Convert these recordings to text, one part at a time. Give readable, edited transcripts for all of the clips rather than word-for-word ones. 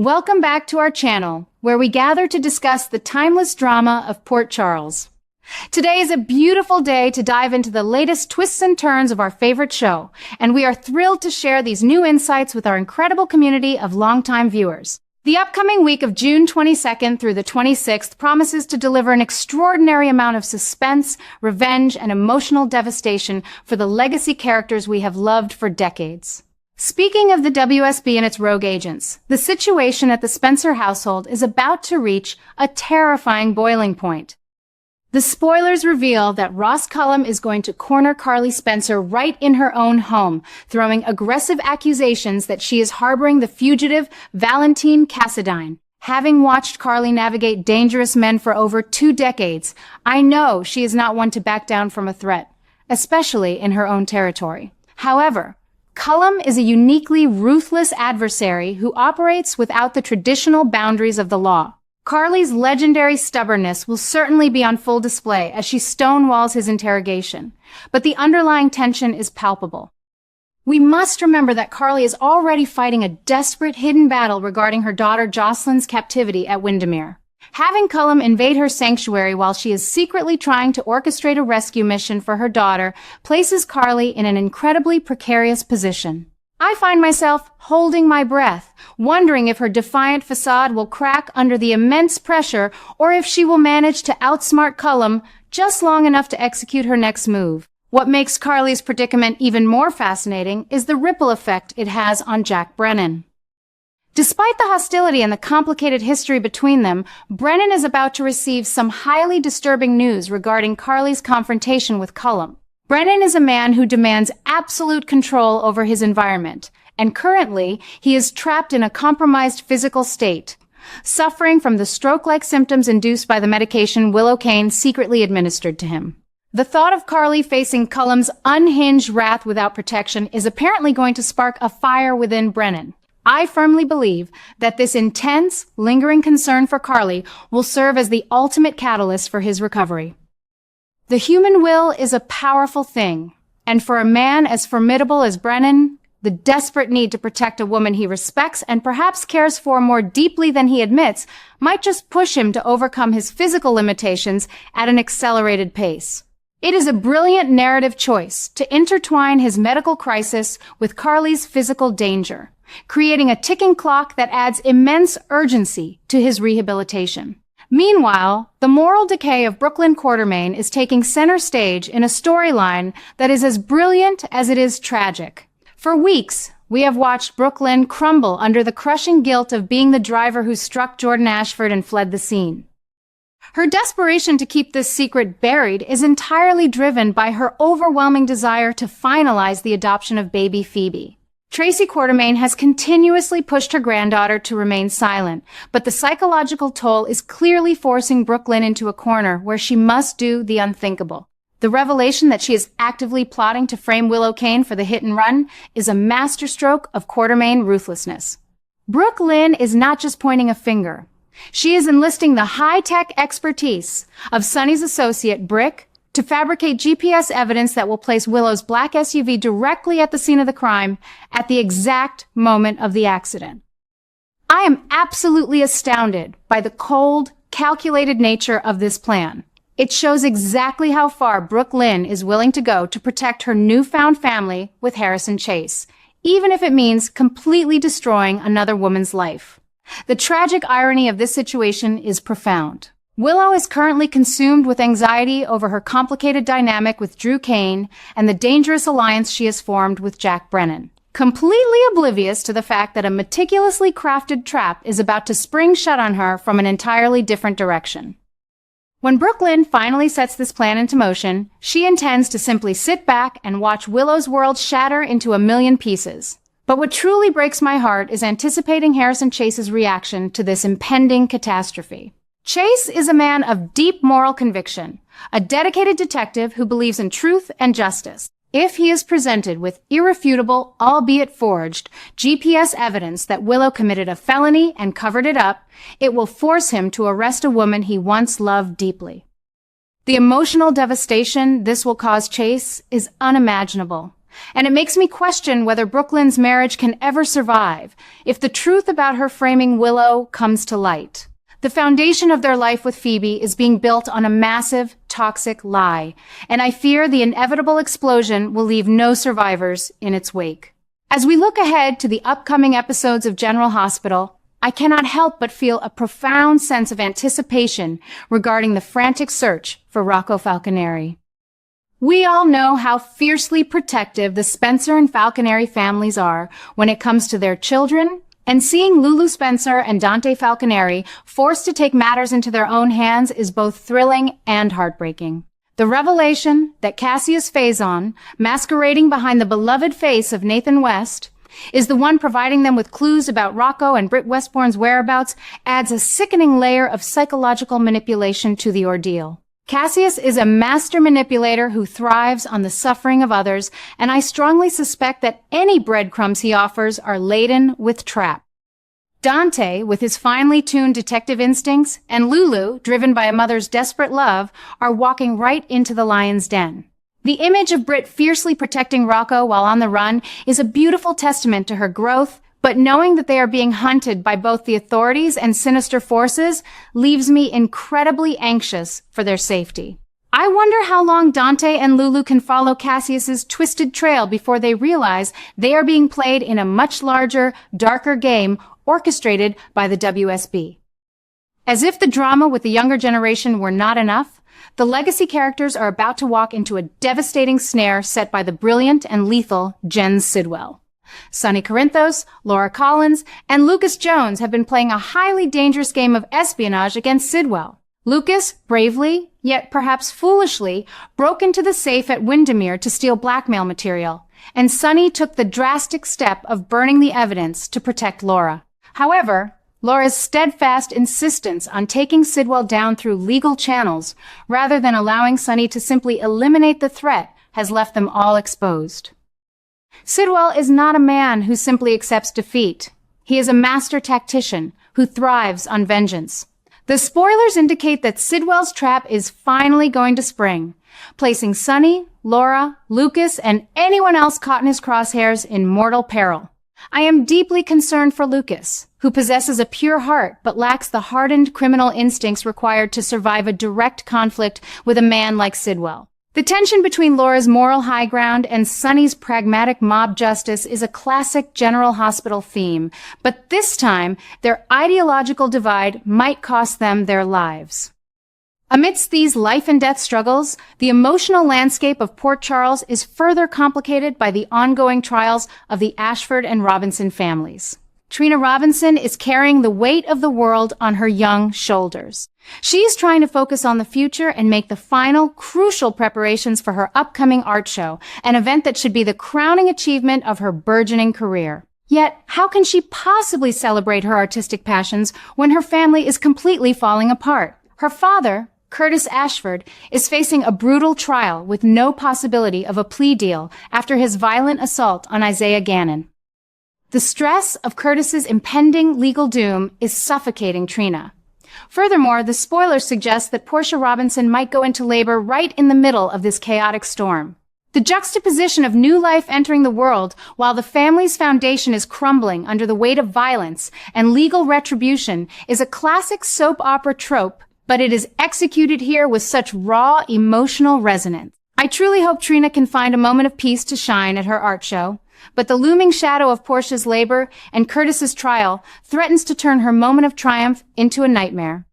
Welcome back to our channel, where we gather to discuss the timeless drama of Port Charles. Today is a beautiful day to dive into the latest twists and turns of our favorite show, and we are thrilled to share these new insights with our incredible community of longtime viewers. The upcoming week of June 22nd through the 26th promises to deliver an extraordinary amount of suspense, revenge, and emotional devastation for the legacy characters we have loved for decades. Speaking of the WSB and its rogue agents, the situation at the Spencer household is about to reach a terrifying boiling point. The spoilers reveal that Ross Cullum is going to corner Carly Spencer right in her own home, throwing aggressive accusations that she is harboring the fugitive Valentine Cassadine. Having watched Carly navigate dangerous men for over 2 decades, I know she is not one to back down from a threat, especially in her own territory. However, Cullum is a uniquely ruthless adversary who operates without the traditional boundaries of the law. Carly's legendary stubbornness will certainly be on full display as she stonewalls his interrogation, but the underlying tension is palpable. We must remember that Carly is already fighting a desperate hidden battle regarding her daughter Jocelyn's captivity at Windermere. Having Cullum invade her sanctuary while she is secretly trying to orchestrate a rescue mission for her daughter places Carly in an incredibly precarious position. I find myself holding my breath, wondering if her defiant facade will crack under the immense pressure or if she will manage to outsmart Cullum just long enough to execute her next move. What makes Carly's predicament even more fascinating is the ripple effect it has on Jack Brennan. Despite the hostility and the complicated history between them, Brennan is about to receive some highly disturbing news regarding Carly's confrontation with Cullum. Brennan is a man who demands absolute control over his environment, and currently he is trapped in a compromised physical state, suffering from the stroke-like symptoms induced by the medication Willocaine secretly administered to him. The thought of Carly facing Cullum's unhinged wrath without protection is apparently going to spark a fire within Brennan. I firmly believe that this intense, lingering concern for Carly will serve as the ultimate catalyst for his recovery. The human will is a powerful thing, and for a man as formidable as Brennan, the desperate need to protect a woman he respects and perhaps cares for more deeply than he admits might just push him to overcome his physical limitations at an accelerated pace. It is a brilliant narrative choice to intertwine his medical crisis with Carly's physical danger, creating a ticking clock that adds immense urgency to his rehabilitation. Meanwhile, the moral decay of Brooklyn Quartermaine is taking center stage in a storyline that is as brilliant as it is tragic. For weeks, we have watched Brooklyn crumble under the crushing guilt of being the driver who struck Jordan Ashford and fled the scene. Her desperation to keep this secret buried is entirely driven by her overwhelming desire to finalize the adoption of baby Phoebe. Tracy Quartermaine has continuously pushed her granddaughter to remain silent, but the psychological toll is clearly forcing Brooklyn into a corner where she must do the unthinkable. The revelation that she is actively plotting to frame Willocaine for the hit and run is a masterstroke of Quartermaine ruthlessness. Brooklyn is not just pointing a finger. She is enlisting the high-tech expertise of Sonny's associate, Brick, to fabricate GPS evidence that will place Willow's black SUV directly at the scene of the crime at the exact moment of the accident. I am absolutely astounded by the cold, calculated nature of this plan. It shows exactly how far Brooke Lynn is willing to go to protect her newfound family with Harrison Chase, even if it means completely destroying another woman's life. The tragic irony of this situation is profound. Willow is currently consumed with anxiety over her complicated dynamic with Drew Kane and the dangerous alliance she has formed with Jack Brennan, completely oblivious to the fact that a meticulously crafted trap is about to spring shut on her from an entirely different direction. When Brooklyn finally sets this plan into motion, she intends to simply sit back and watch Willow's world shatter into a million pieces. But what truly breaks my heart is anticipating Harrison Chase's reaction to this impending catastrophe. Chase is a man of deep moral conviction, a dedicated detective who believes in truth and justice. If he is presented with irrefutable, albeit forged, GPS evidence that Willow committed a felony and covered it up, it will force him to arrest a woman he once loved deeply. The emotional devastation this will cause Chase is unimaginable. And it makes me question whether Brooklyn's marriage can ever survive if the truth about her framing Willow comes to light. The foundation of their life with Phoebe is being built on a massive, toxic lie, and I fear the inevitable explosion will leave no survivors in its wake. As we look ahead to the upcoming episodes of General Hospital, I cannot help but feel a profound sense of anticipation regarding the frantic search for Rocco Falconeri. We all know how fiercely protective the Spencer and Falconeri families are when it comes to their children, and seeing Lulu Spencer and Dante Falconeri forced to take matters into their own hands is both thrilling and heartbreaking. The revelation that Cassius Faison, masquerading behind the beloved face of Nathan West, is the one providing them with clues about Rocco and Britt Westbourne's whereabouts adds a sickening layer of psychological manipulation to the ordeal. Cassius is a master manipulator who thrives on the suffering of others, and I strongly suspect that any breadcrumbs he offers are laden with trap. Dante, with his finely tuned detective instincts, and Lulu, driven by a mother's desperate love, are walking right into the lion's den. The image of Britt fiercely protecting Rocco while on the run is a beautiful testament to her growth, but knowing that they are being hunted by both the authorities and sinister forces leaves me incredibly anxious for their safety. I wonder how long Dante and Lulu can follow Cassius's twisted trail before they realize they are being played in a much larger, darker game orchestrated by the WSB. As if the drama with the younger generation were not enough, the legacy characters are about to walk into a devastating snare set by the brilliant and lethal Jen Sidwell. Sonny Corinthos, Laura Collins, and Lucas Jones have been playing a highly dangerous game of espionage against Sidwell. Lucas bravely, yet perhaps foolishly, broke into the safe at Windermere to steal blackmail material, and Sonny took the drastic step of burning the evidence to protect Laura. However, Laura's steadfast insistence on taking Sidwell down through legal channels, rather than allowing Sonny to simply eliminate the threat, has left them all exposed. Sidwell is not a man who simply accepts defeat. He is a master tactician who thrives on vengeance. The spoilers indicate that Sidwell's trap is finally going to spring, placing Sonny, Laura, Lucas, and anyone else caught in his crosshairs in mortal peril. I am deeply concerned for Lucas, who possesses a pure heart but lacks the hardened criminal instincts required to survive a direct conflict with a man like Sidwell. The tension between Laura's moral high ground and Sonny's pragmatic mob justice is a classic General Hospital theme, but this time their ideological divide might cost them their lives. Amidst these life and death struggles, the emotional landscape of Port Charles is further complicated by the ongoing trials of the Ashford and Robinson families. Trina Robinson is carrying the weight of the world on her young shoulders. She is trying to focus on the future and make the final, crucial preparations for her upcoming art show, an event that should be the crowning achievement of her burgeoning career. Yet, how can she possibly celebrate her artistic passions when her family is completely falling apart? Her father, Curtis Ashford, is facing a brutal trial with no possibility of a plea deal after his violent assault on Isaiah Gannon. The stress of Curtis's impending legal doom is suffocating Trina. Furthermore, the spoilers suggest that Portia Robinson might go into labor right in the middle of this chaotic storm. The juxtaposition of new life entering the world while the family's foundation is crumbling under the weight of violence and legal retribution is a classic soap opera trope, but it is executed here with such raw emotional resonance. I truly hope Trina can find a moment of peace to shine at her art show, but the looming shadow of Portia's labor and Curtis's trial threatens to turn her moment of triumph into a nightmare.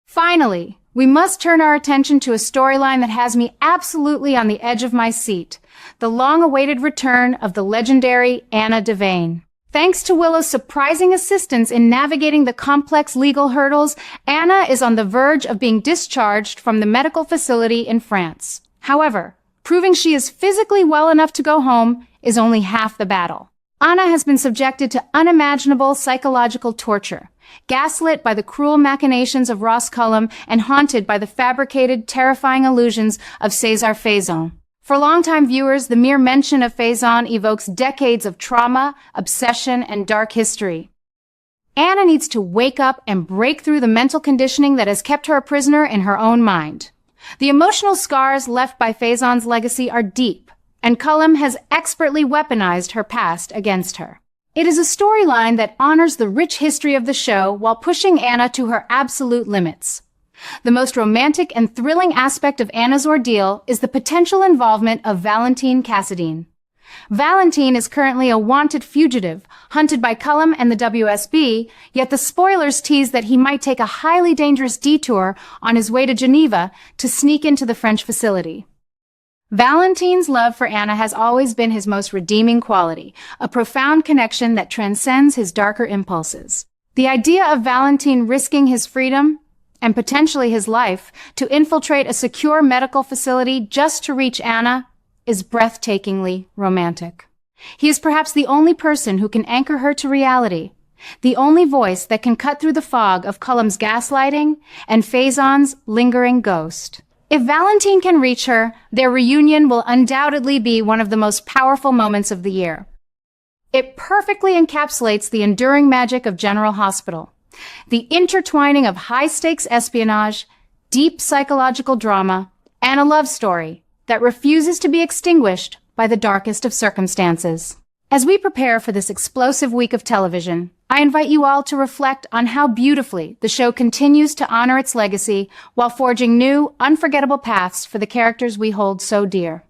Finally, we must turn our attention to a storyline that has me absolutely on the edge of my seat, the long-awaited return of the legendary Anna Devane. Thanks to Willow's surprising assistance in navigating the complex legal hurdles, Anna is on the verge of being discharged from the medical facility in France. However, proving she is physically well enough to go home is only half the battle. Anna has been subjected to unimaginable psychological torture, gaslit by the cruel machinations of Ross Cullum and haunted by the fabricated, terrifying illusions of César Faison. For longtime viewers, the mere mention of Faison evokes decades of trauma, obsession, and dark history. Anna needs to wake up and break through the mental conditioning that has kept her a prisoner in her own mind. The emotional scars left by Faison's legacy are deep, and Cullum has expertly weaponized her past against her. It is a storyline that honors the rich history of the show while pushing Anna to her absolute limits. The most romantic and thrilling aspect of Anna's ordeal is the potential involvement of Valentine Cassadine. Valentine is currently a wanted fugitive, hunted by Cullum and the WSB, yet the spoilers tease that he might take a highly dangerous detour on his way to Geneva to sneak into the French facility. Valentine's love for Anna has always been his most redeeming quality, a profound connection that transcends his darker impulses. The idea of Valentine risking his freedom, and potentially his life, to infiltrate a secure medical facility just to reach Anna is breathtakingly romantic. He is perhaps the only person who can anchor her to reality, the only voice that can cut through the fog of Cullum's gaslighting and Faison's lingering ghost. If Valentine can reach her, their reunion will undoubtedly be one of the most powerful moments of the year. It perfectly encapsulates the enduring magic of General Hospital, the intertwining of high-stakes espionage, deep psychological drama, and a love story that refuses to be extinguished by the darkest of circumstances. As we prepare for this explosive week of television, I invite you all to reflect on how beautifully the show continues to honor its legacy while forging new, unforgettable paths for the characters we hold so dear.